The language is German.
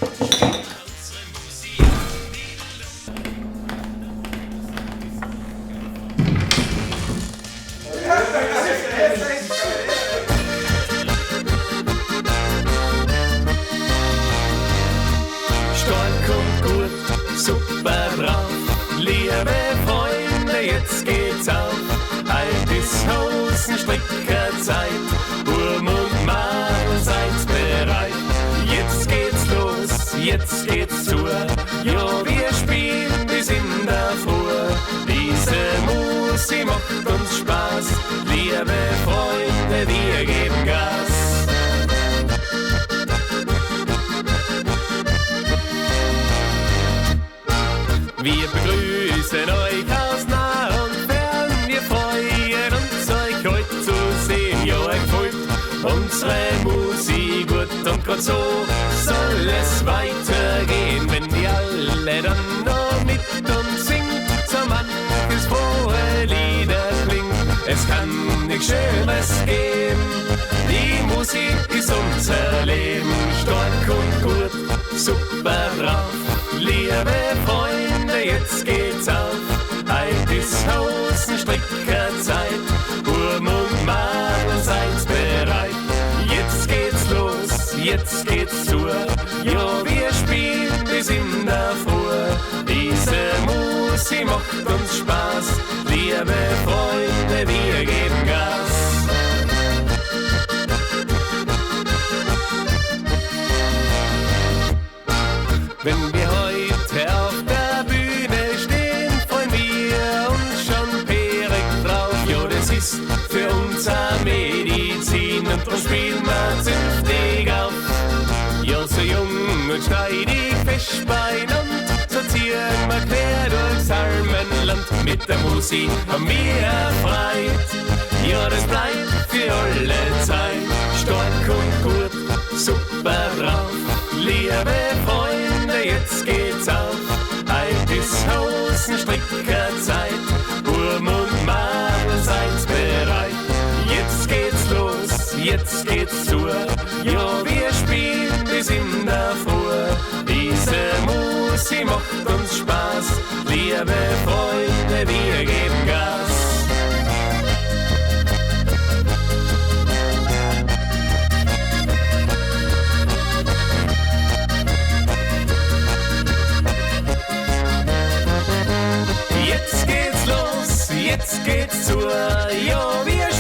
Stark und gut, super drauf, liebe Freunde, jetzt geht's auf. Halt ist Hosenstrickerzeit, Burm und Madel, seid bereit. Jetzt geht's los, jetzt geht's zu, ja, wir spielen bis in der Früh. Diese Musik macht uns Spaß, liebe Freunde, wir geben Gas. Wir begrüßen euch aus nah und fern, wir freuen uns, euch heute zu sehen. Ja, euch gefällt unsere Musik gut und grad so soll es weitergehen, wenn die alle dann noch mit uns singt, so manches frohe Lieder klingt. Es kann nichts Schöneres geben, die Musik ist unser Leben. Stark und gut, super drauf, liebe Freunde, jetzt geht's auf. Halt ist Hosenstrickerzeit, Burm und Madel, seid bereit. Jetzt geht's los, jetzt geht's zu, ja, wir spielen bis in der Früh. Diese Musik macht uns Spaß, liebe Freunde, wir geben Gas. Wenn wir heute auf der Bühne stehen, freuen wir uns schon perig drauf. Ja, das ist für uns eine Medizin und darum spielen wir zünftig auf. Ja, so jung und steidig fest beieinander, so ziehen wir quer durchs Almenland. Mit der Musik haben wir Freude, ja, das bleibt für alle Zeit. Stark und gut, super drauf, liebe Freunde, jetzt geht's auf. Halt ist Hosenstrickerzeit, Burm und Madel, seid bereit. Jetzt geht's los, jetzt geht's zu, ja, wir spielen bis in der Früh. Diese Musik macht uns Spaß, liebe Freunde, wir geben Gas. Jetzt geht's los, jetzt geht's zu, ja, wir